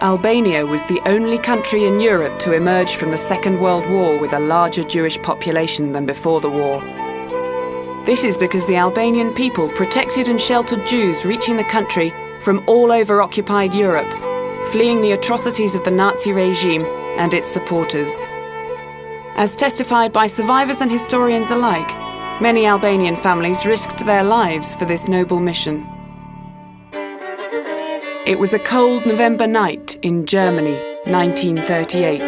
Albania was the only country in Europe to emerge from the Second World War with a larger Jewish population than before the war. This is because the Albanian people protected and sheltered Jews reaching the country from all over occupied Europe, fleeing the atrocities of the Nazi regime and its supporters. As testified by survivors and historians alike, many Albanian families risked their lives for this noble mission. It was a cold November night in Germany, 1938,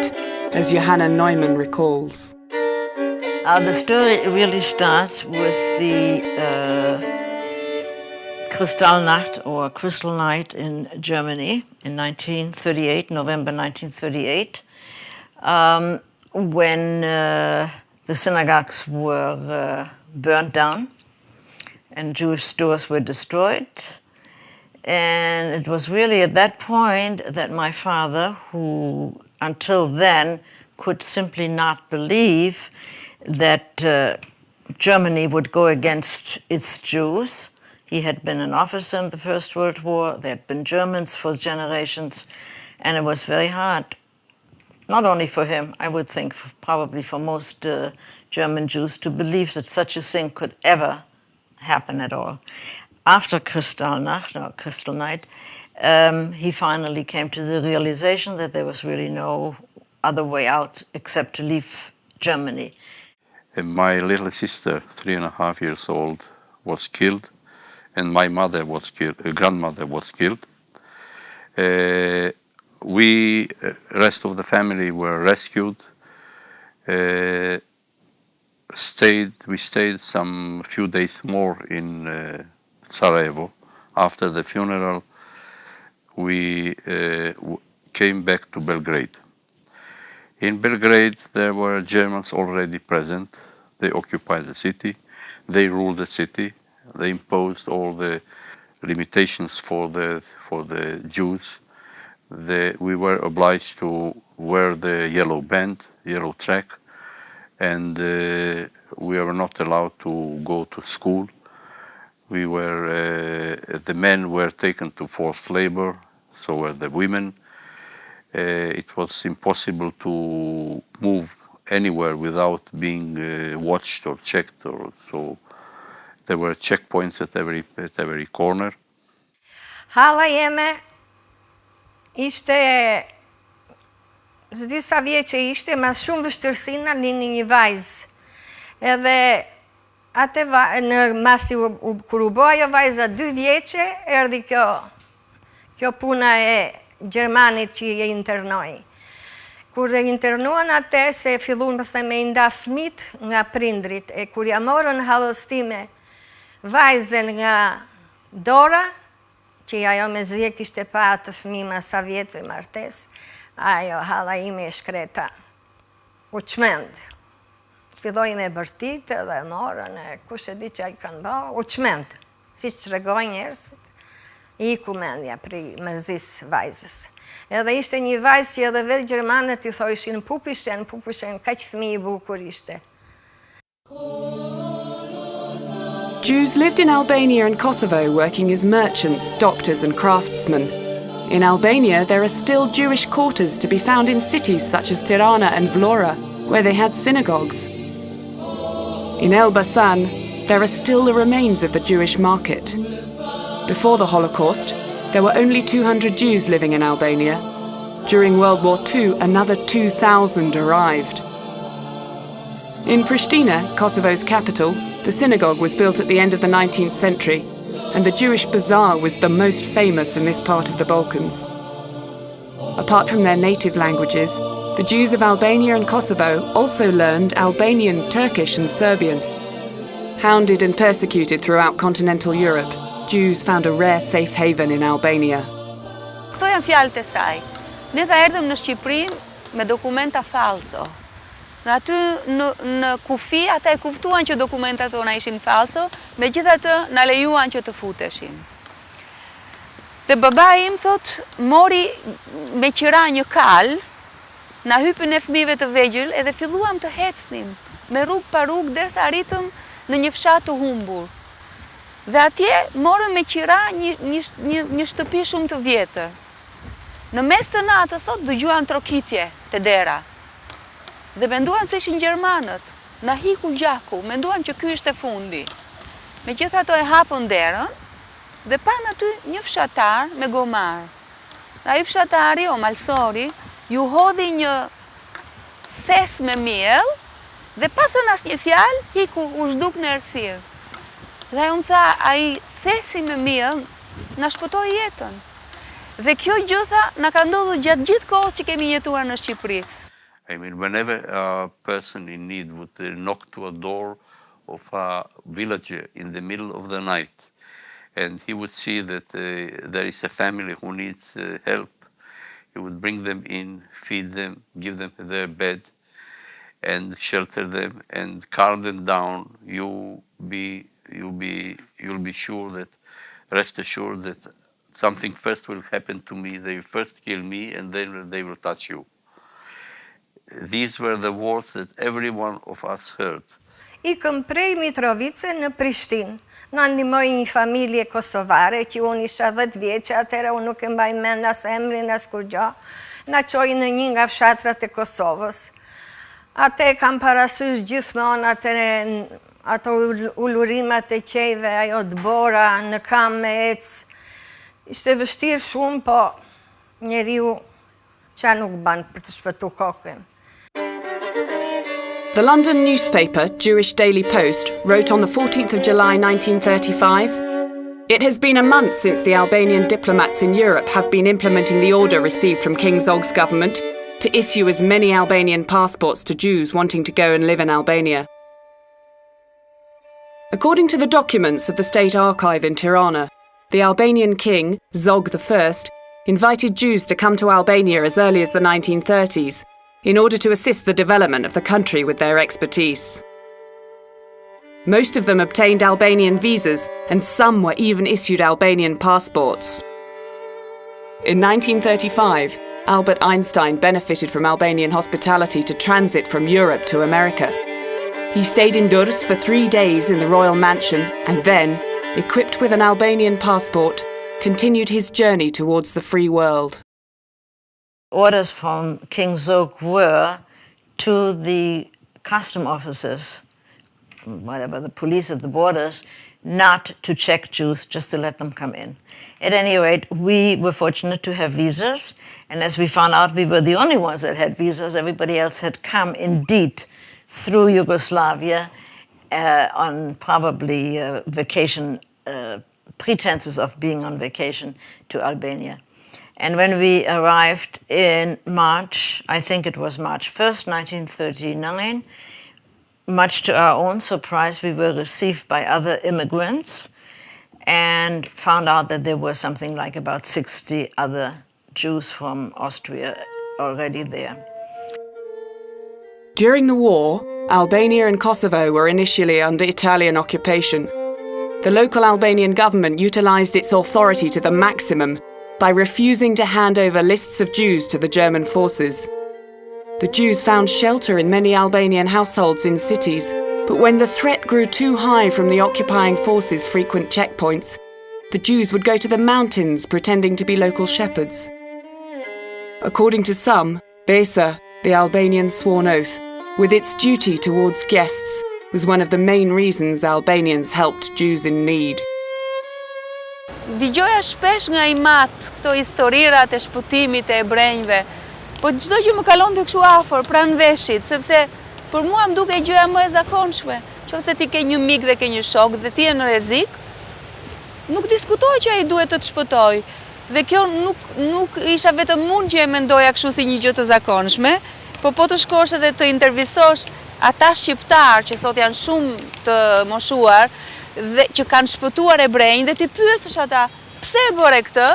as Johanna Neumann recalls. The story really starts with the Kristallnacht, or Crystal Night, in Germany in 1938, November 1938, when the synagogues were burnt down and Jewish stores were destroyed. And it was really at that point that my father, who until then could simply not believe that Germany would go against its Jews. He had been an officer in the First World War. There had been Germans for generations, and it was very hard, not only for him, I would think probably for most German Jews, to believe that such a thing could ever happen at all. After Kristallnacht, or Crystal Night, he finally came to the realization that there was really no other way out except to leave Germany. My little sister, 3.5 years old, was killed, and my mother was killed, grandmother was killed. We, rest of the family, were rescued. We stayed some few days more in Sarajevo. After the funeral, we came back to Belgrade. In Belgrade, there were Germans already present. They occupied the city. They ruled the city. They imposed all the limitations for the Jews. We were obliged to wear the yellow band, yellow track, and we were not allowed to go to school. The men were taken to forced labor, so were the women. It was impossible to move anywhere without being watched or checked, so there were checkpoints at every corner. Halla jeme ishte disa vjeç që ishte me shumë vështirësi na lini një vajzë. Edhe atë në masi kur u bë ajo vajza 2 vjeçe, erdhi kjo puna e Gjermanit që je internoi. Kur e internuan atë, se filluan pastaj me i nda fëmit nga prindrit, e kur ja morën hallostime vajzën nga dora, që ajo me zje kishte pa atë fëmijë ma sa vjetëve martes, ajo halla ime e shkreta, u çmend. Filloi me bërtit edhe morën, kush e di që ai kanë bë, u çmend. Si që tregojnë njerëzit, iku mendja pri mërzis vajzës. Edhe ishte një vajzë që edhe vetë gjermanët i thojshin pupushen, kaq fëmijë i bukur ishte. Jews lived in Albania and Kosovo working as merchants, doctors and craftsmen. In Albania, there are still Jewish quarters to be found in cities such as Tirana and Vlora, where they had synagogues. In Elbasan, there are still the remains of the Jewish market. Before the Holocaust, there were only 200 Jews living in Albania. During World War II, another 2,000 arrived. In Pristina, Kosovo's capital, the synagogue was built at the end of the 19th century, and the Jewish bazaar was the most famous in this part of the Balkans. Apart from their native languages, the Jews of Albania and Kosovo also learned Albanian, Turkish and Serbian. Hounded and persecuted throughout continental Europe, Jews found a rare safe haven in Albania. Këto janë fjalët e saj. Ne tha erdhëm në Shqipëri me dokumenta falso. Në aty në kufi ata e kuptuan që dokumentat tona ishin falso, megjithatë na lejuan që të futeshim. Dhe babai im thot, mori me qira një kal, na hypën e fëmijëve të vegjël edhe filluam të hecnim. me rrugë pa rrugë, derisa arritëm në një fshat të humbur. Dhe atje morëm me qira një shtëpi shumë të vjetër. Në mes të natës sot dëgjuan trokitje të dera. Dhe menduan se ishin gjermanët. Na hiku gjaku, menduam që ky ishte fundi. Megjithatë e hapën derën dhe pan aty një fshatar me gomar. Ai fshatari, o malsori, ju hodhi një thes me miell dhe pa thënë asnjë fjalë, hiku u zhduk në errësirë. Dhe unë tha, ai thesi me miell na shpëtoi jetën. Dhe kjo gjë na ka ndodhur gjatë gjithë kohës që kemi jetuar në Shqipëri. I mean, whenever a person in need would knock to a door of a villager in the middle of the night, and he would see that there is a family who needs help, he would bring them in, feed them, give them their bed, and shelter them, and calm them down. You'll be sure that, rest assured that something first will happen to me. They first kill me, and then they will touch you. These were the words that every one of us heard. Ikëm prej Mitrovice në Prishtinë. Na ndihmoi një familje kosovare që unë isha 10 vjeçë, atëherë unë nuk e mbaj mend as emrin as kur gjë. Na çoi në një nga fshatrat e Kosovës. Atë kam parasysh gjithmonë ato ulurimat e qejve, ajo dbora në kam me ec. Ishte vështirë shumë, po njeriu qa nuk ban për të shpëtu kokën. The London newspaper, Jewish Daily Post, wrote on the 14th of July 1935, "It has been a month since the Albanian diplomats in Europe have been implementing the order received from King Zog's government to issue as many Albanian passports to Jews wanting to go and live in Albania." According to the documents of the State Archive in Tirana, the Albanian king, Zog I, invited Jews to come to Albania as early as the 1930s in order to assist the development of the country with their expertise. Most of them obtained Albanian visas, and some were even issued Albanian passports. In 1935, Albert Einstein benefited from Albanian hospitality to transit from Europe to America. He stayed in Durrës for 3 days in the royal mansion and then, equipped with an Albanian passport, continued his journey towards the free world. Orders from King Zog were to the custom officers, whatever, the police at the borders, not to check Jews, just to let them come in. At any rate, we were fortunate to have visas, and as we found out, we were the only ones that had visas. Everybody else had come, indeed, through Yugoslavia on probably vacation, pretenses of being on vacation to Albania. And when we arrived in March, I think it was March 1st, 1939, much to our own surprise, we were received by other immigrants and found out that there were something like about 60 other Jews from Austria already there. During the war, Albania and Kosovo were initially under Italian occupation. The local Albanian government utilised its authority to the maximum by refusing to hand over lists of Jews to the German forces. The Jews found shelter in many Albanian households in cities, but when the threat grew too high from the occupying forces' frequent checkpoints, the Jews would go to the mountains pretending to be local shepherds. According to some, BESA, the Albanian sworn oath, with its duty towards guests, was one of the main reasons Albanians helped Jews in need. Dëgjoja shpesh nga i mat këto historirat e shpëtimit e ebrenjve, po çdo gjë më kalonte kështu afër pranë veshit, sepse për mua më duke gjëja më e zakonshme. Nëse ti ke një mik dhe ke një shok dhe ti je në rrezik, nuk diskutoj që ai duhet të të shpëtoj. Dhe kjo nuk isha vetëm unë që e mendoja kështu si një gjë të zakonshme, po të shkosh edhe të intervistosh ata shqiptar që sot janë shumë të moshuar dhe që kanë shpëtuar ebrenjë dhe ti pyesësh ata pse e bëre këtë,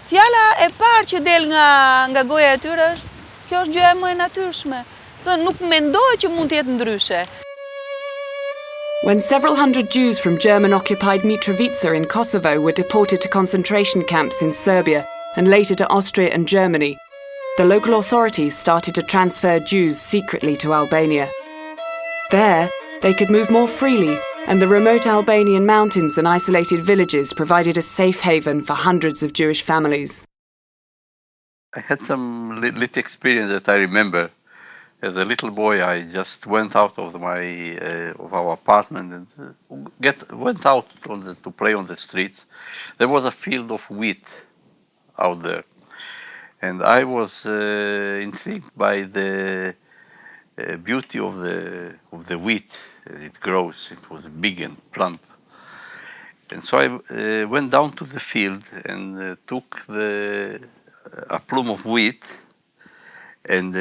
fjala e parë që del nga goja e tyre është kjo është gjëja më e natyrshme. Nuk mendoj që mund të jetë ndryshe. When several hundred Jews from German-occupied Mitrovica in Kosovo were deported to concentration camps in Serbia and later to Austria and Germany, the local authorities started to transfer Jews secretly to Albania. There, they could move more freely, and the remote Albanian mountains and isolated villages provided a safe haven for hundreds of Jewish families. I had some little experience that I remember. As a little boy, I just went out of our apartment and went out to play on the streets. There was a field of wheat out there, and I was intrigued by the beauty of the wheat as it grows. It was big and plump, and so I went down to the field and took a plume of wheat and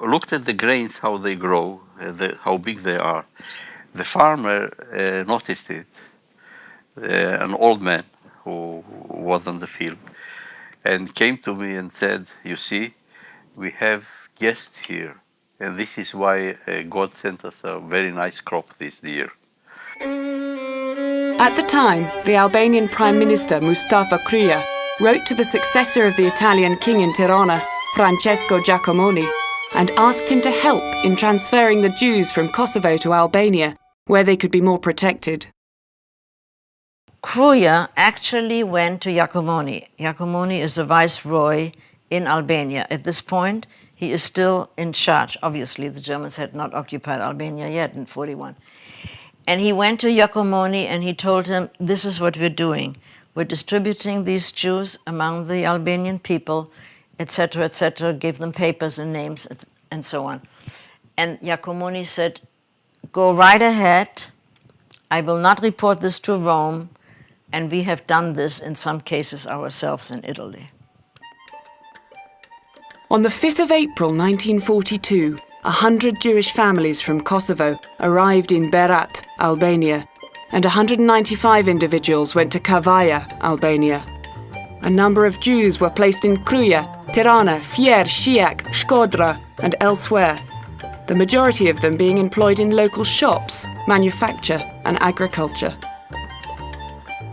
looked at the grains, how they grow, how big they are. The farmer noticed it, an old man who was on the field, and came to me and said, "You see, we have guests here, and this is why God sent us a very nice crop this year." At the time, the Albanian Prime Minister Mustafa Krya wrote to the successor of the Italian king in Tirana, Francesco Giacomoni, and asked him to help in transferring the Jews from Kosovo to Albania, where they could be more protected. Krya actually went to Giacomoni. Giacomoni is the viceroy in Albania. At this point, he is still in charge. Obviously, the Germans had not occupied Albania yet in 1941. And he went to Giacomoni and he told him, "This is what we're doing. We're distributing these Jews among the Albanian people, etc., gave them papers and names, and so on." And Giacomoni said, "Go right ahead. I will not report this to Rome, and we have done this in some cases ourselves in Italy." On the 5th of April 1942, 100 Jewish families from Kosovo arrived in Berat, Albania, and 195 individuals went to Kavaja, Albania. A number of Jews were placed in Krya, Tirana, Fier, Shijak, Shkodra, and elsewhere, the majority of them being employed in local shops, manufacture, and agriculture.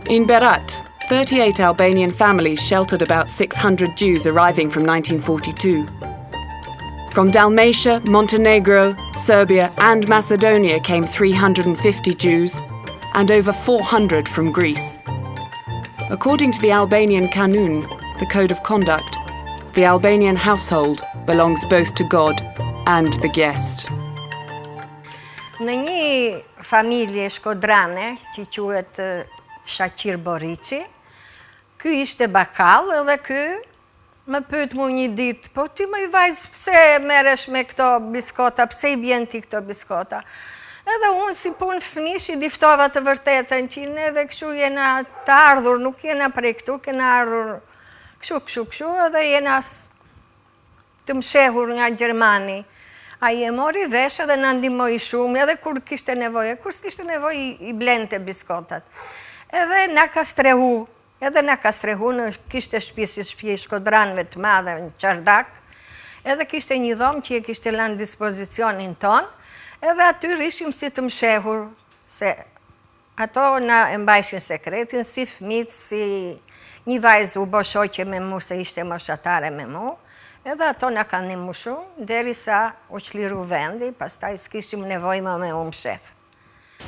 In Berat, 38 Albanian families sheltered about 600 Jews arriving from 1942. From Dalmatia, Montenegro, Serbia, and Macedonia came 350 Jews, and over 400 from Greece. According to the Albanian Kanun, the code of conduct, the Albanian household belongs both to God and the guest. Në një familje shkodrane, që quhet Shaqir Borici, ky ishte bakall edhe ky më pyet mu një ditë, "Po ti më i vajzë, pse merresh me këto biskota, pse I bjen ti këto biskota?" Edhe unë si punë fëmish I diftova të vërtetën që neve kështu jena të ardhur, nuk jena prej këtu, kena ardhur kështu, edhe jena të mshehur nga Gjermani. Ai e mori vesh edhe na ndihmoi shumë, edhe kur kishte nevojë, kur s'kishte nevojë I blente biskotat. Edhe na ka strehu, në kishte shtëpi shkodranëve të madhe në Çardak, edhe kishte një dhomë që e kishte lënë dispozicionin ton, edhe aty rishim si të mshehur, se ato na e mbajshin sekretin, si fëmijët, si një vajzë u bë shoqe me mu, se ishte moshatare me mu, edhe ato na kanë ndihmuar shumë, derisa u çliru vendi, pastaj s'kishim nevojë më me mshef.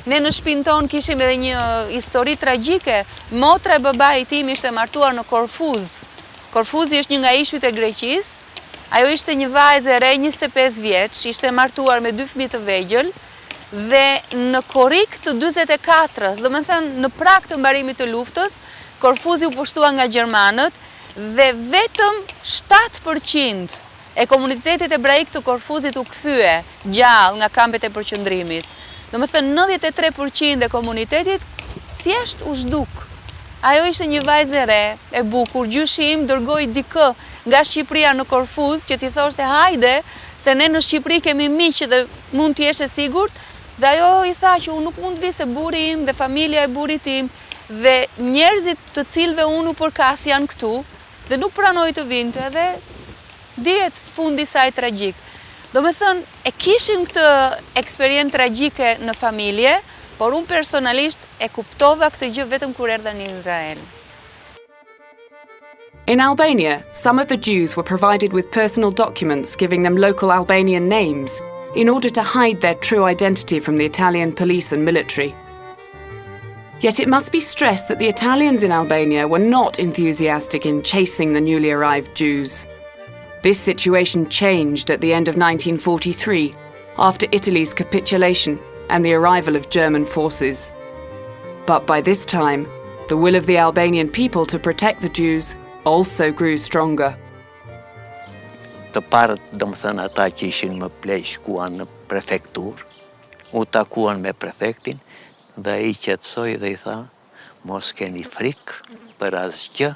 Ne në shtëpinë tonë kishim edhe një histori tragjike. Motra e babait tim ishte martuar në Korfuz. Korfuzi është një nga ishujt e Greqisë. Ajo ishte një vajzë e re 25 vjeç, ishte martuar me 2 fëmijë të vegjël dhe në korrik të 44-s, do të thënë në prag të mbarimit të luftës, Korfuzi u pushtua nga gjermanët dhe vetëm 7% e komunitetit ebraik të Korfuzit u kthye gjallë nga kampet e përqendrimit. Do të thënë 93% e komunitetit thjesht u zhduk. Ajo ishte një vajzë e re, e bukur, gjyshi im dërgoi dikë nga Shqipëria në Korfuz që t'i thoshte hajde, se ne në Shqipëri kemi miq dhe mund t'jesh e sigurt, dhe ajo I tha që unë nuk mund të vi se buri im dhe familja e burit tim dhe njerëzit të cilëve unë u përkas janë këtu dhe nuk pranoi të vinte dhe dihet fundi I saj tragjik. Do me thënë, e kishim këtë eksperiencë tragjike në familje, por unë personalisht e kuptova këtë gjë vetëm kur erdha në Izrael. In Albania, some of the Jews were provided with personal documents giving them local Albanian names, in order to hide their true identity from the Italian police and military. Yet it must be stressed that the Italians in Albania were not enthusiastic in chasing the newly arrived Jews. This situation changed at the end of 1943, after Italy's capitulation and the arrival of German forces. But by this time, the will of the Albanian people to protect the Jews also grew stronger. Të parët, domethënë ata që ishin më pleq shkuan në prefektur, u takuan me prefektin dhe ai qetësoi dhe I tha, mos keni frikë për asgjë,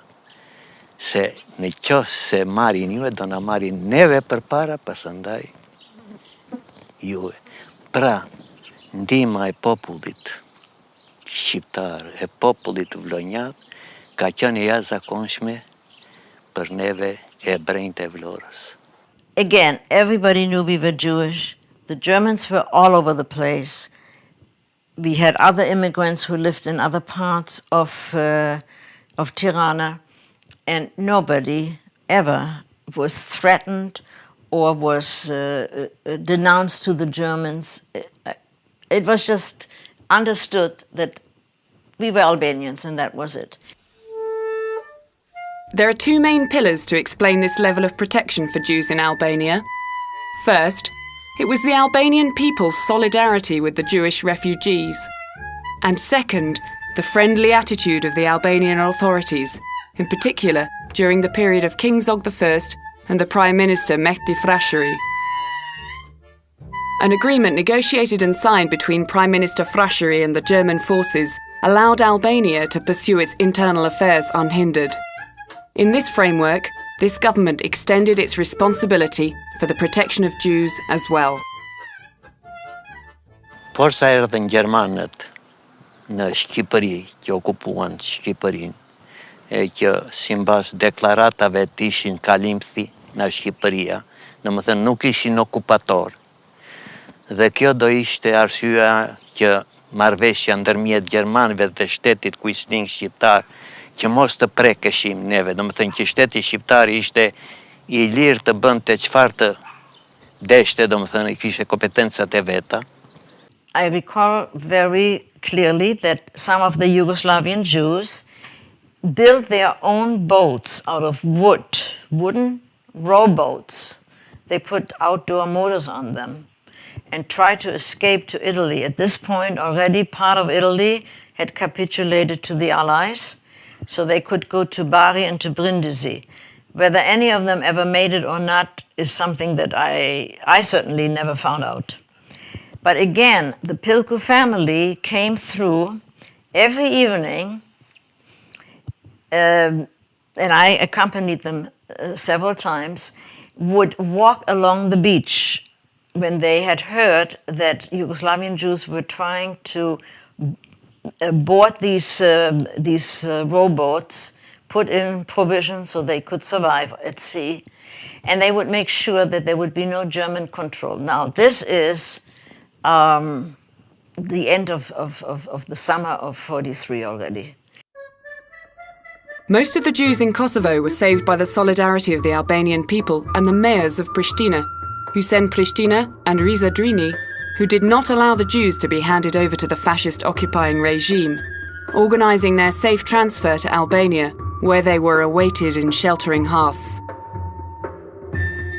se në qoftë se marrin juve, do na marrin neve përpara, pasandaj juve. Pra, ndihma e popullit shqiptar, e popullit vlonjat, ka qenë e jashtëzakonshme për neve e brejnët e Vlorës. Again, everybody knew we were Jewish. The Germans were all over the place. We had other immigrants who lived in other parts of Tirana, and nobody ever was threatened or was denounced to the Germans. It was just understood that we were Albanians, and that was it. There are two main pillars to explain this level of protection for Jews in Albania. First, it was the Albanian people's solidarity with the Jewish refugees. And second, the friendly attitude of the Albanian authorities, in particular during the period of King Zog I and the Prime Minister Mehdi Frashëri. An agreement negotiated and signed between Prime Minister Frashëri and the German forces allowed Albania to pursue its internal affairs unhindered. In this framework, this government extended its responsibility for the protection of Jews as well. Por sa erdhën gjermanët në Shqipëri, që okupuan Shqipërinë, e që simbas deklaratave të ishin kalimthi në Shqipëria, domethënë nuk ishin okupator. Dhe kjo do ishte arsyeja që marrëveshja ndërmjet gjermanëve dhe shtetit kuisling shqiptar që mos të prekeshim neve, domethënë që shteti shqiptar ishte I lirë të bënte çfarë të deshte, domethënë kishte kompetencat e veta. I recall very clearly that some of the Yugoslavian Jews built their own boats out of wood, wooden rowboats. They put outdoor motors on them and tried to escape to Italy. At this point, already part of Italy had capitulated to the Allies, so they could go to Bari and to Brindisi. Whether any of them ever made it or not is something that I certainly never found out. But again, the Pilku family came through every evening, and I accompanied them several times, would walk along the beach when they had heard that Yugoslavian Jews were trying to board these rowboats, put in provisions so they could survive at sea, and they would make sure that there would be no German control. Now, this is the end of the summer of '43 already. Most of the Jews in Kosovo were saved by the solidarity of the Albanian people and the mayors of Pristina, Hussein Pristina and Riza Drini, who did not allow the Jews to be handed over to the fascist occupying regime, organising their safe transfer to Albania, where they were awaited in sheltering hearths.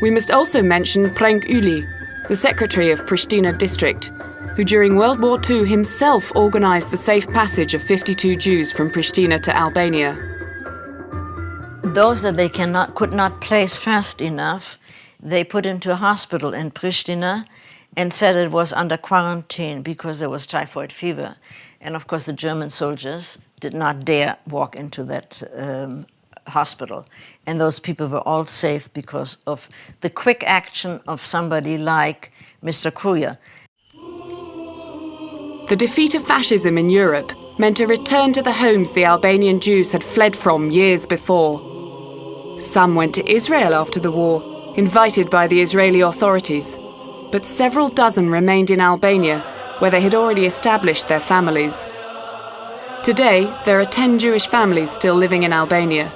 We must also mention Prenk Uli, the secretary of Pristina district, who during World War II himself organised the safe passage of 52 Jews from Pristina to Albania. Those that they could not place fast enough, they put into a hospital in Pristina and said it was under quarantine because there was typhoid fever. And of course the German soldiers did not dare walk into that hospital. And those people were all safe because of the quick action of somebody like Mr. Kruja. The defeat of fascism in Europe meant a return to the homes the Albanian Jews had fled from years before. Some went to Israel after the war, invited by the Israeli authorities, but several dozen remained in Albania, where they had already established their families. Today, there are 10 Jewish families still living in Albania.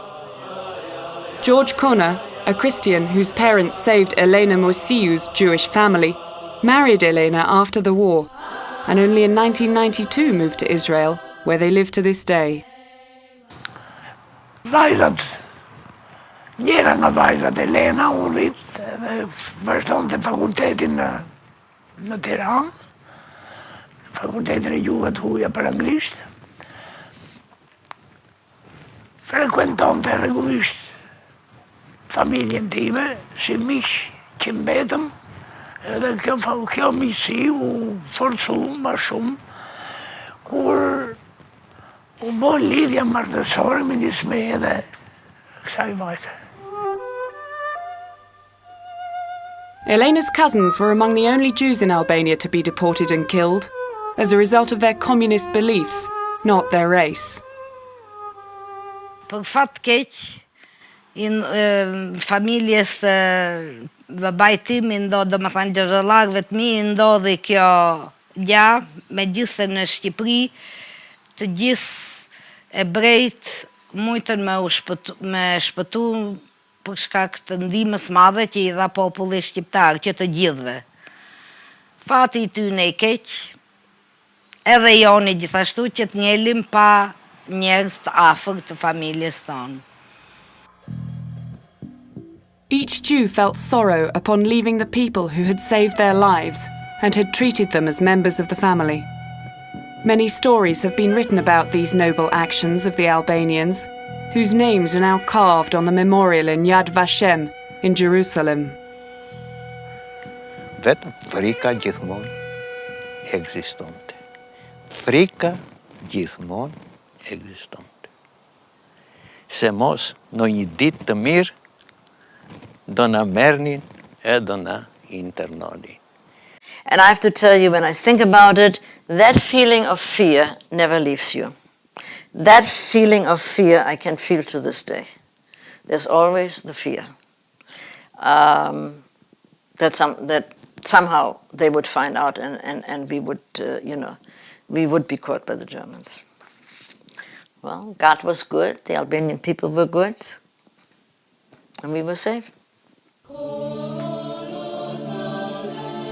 George Kona, a Christian whose parents saved Elena Mosiu's Jewish family, married Elena after the war, and only in 1992 moved to Israel, where they live to this day. Njëra nga vajzat Elena u rrit dhe vazhdonte fakultetin në Tiranë, fakultetin e gjuhëve të huaja për anglisht. Frekuentonte rregullisht familjen time, si miq që mbetëm, edhe kjo miqësi u forcu më shumë kur u bë lidhja martësore midis meje dhe kësaj vajze. Elena's cousins were among the only Jews in Albania to be deported and killed as a result of their communist beliefs, not their race. Për fat keq, familjes babait tim domethënë gjallëllakëve të mi ndodhi kjo gjë, megjithëse në Shqipëri të gjithë ebrejt mujtën me shpëtu për shkak të ndihmës madhe që i dha populli shqiptar, që të gjithëve. Fati i tyre i keq, edhe joni gjithashtu që të ngelim pa njerëz të afër të familjes tonë. Each Jew felt sorrow upon leaving the people who had saved their lives and had treated them as members of the family. Many stories have been written about these noble actions of the Albanians, whose names are now carved on the memorial in Yad Vashem in Jerusalem. Vetëm frika gjithmonë ekzistonte. Frika gjithmonë ekzistonte. Se mos në një ditë të mirë do na merrnin e do na internonin. And I have to tell you, when I think about it, that feeling of fear never leaves you. That feeling of fear I can feel to this day. There's always the fear that somehow they would find out and we would, we would be caught by the Germans. Well, God was good, the Albanian people were good, and we were safe.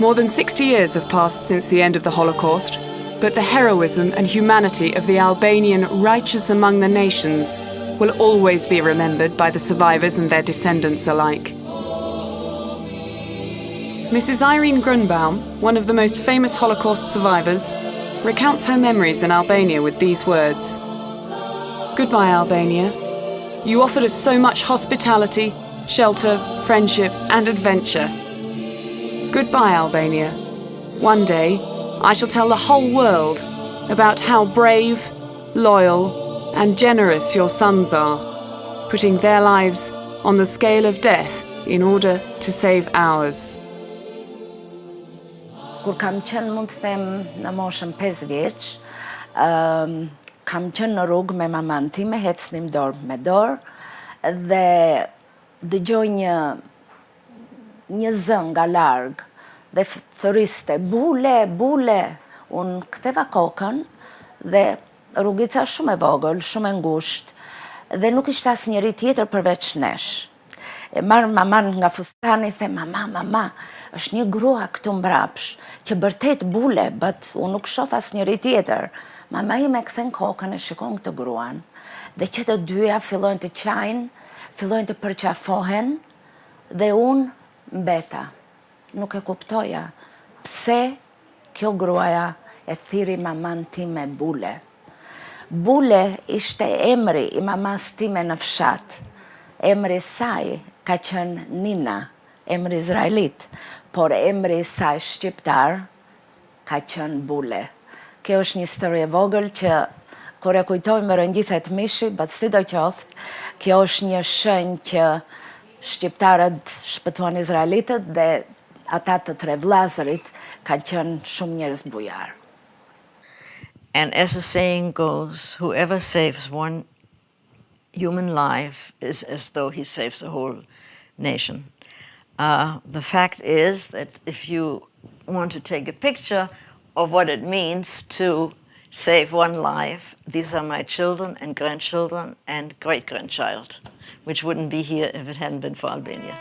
More than 60 years have passed since the end of the Holocaust, but the heroism and humanity of the Albanian righteous among the nations will always be remembered by the survivors and their descendants alike. Mrs. Irene Grunbaum, one of the most famous Holocaust survivors, recounts her memories in Albania with these words. Goodbye, Albania. You offered us so much hospitality, shelter, friendship, and adventure. Goodbye, Albania. One day, I shall tell the whole world about how brave, loyal, and generous your sons are, putting their lives on the scale of death in order to save ours. Kur kam qenë, mund të them, në moshën 5 vjeç, kam qenë në rrugë me maman time, ecnim dorë me dorë, dhe dëgjoj një zë nga larg dhe thëriste bule, bule. Unë ktheva kokën dhe rrugica shumë e vogël, shumë e ngushtë dhe nuk ishte asnjëri tjetër përveç nesh. E marr maman nga fustani, the mama, është një grua këtu mbrapsh që vërtet bule, unë nuk shoh asnjëri tjetër. Mama ime kthen kokën e shikon këtë gruan dhe që të dyja fillojnë të qajnë, fillojnë të përqafohen dhe unë mbeta. Nuk e kuptoja pse kjo gruaja e thiri maman time bule. Bule ishte emri i mamas time në fshat. Emri saj ka qenë Nina, emri izraelit, por emri saj shqiptar ka qenë Bule. Kjo është një histori e vogël që kur e kujtoj më rëngjithet mishi, sidoqoftë, kjo është një shenjë që shqiptarët shpëtuan izraelitët dhe ata të tre vllazërit kanë qenë shumë njerëz bujar. And as the saying goes, whoever saves one human life is as though he saves the whole nation. The fact is that if you want to take a picture of what it means to save one life, these are my children and grandchildren and great-grandchild, which wouldn't be here if it hadn't been for Albania.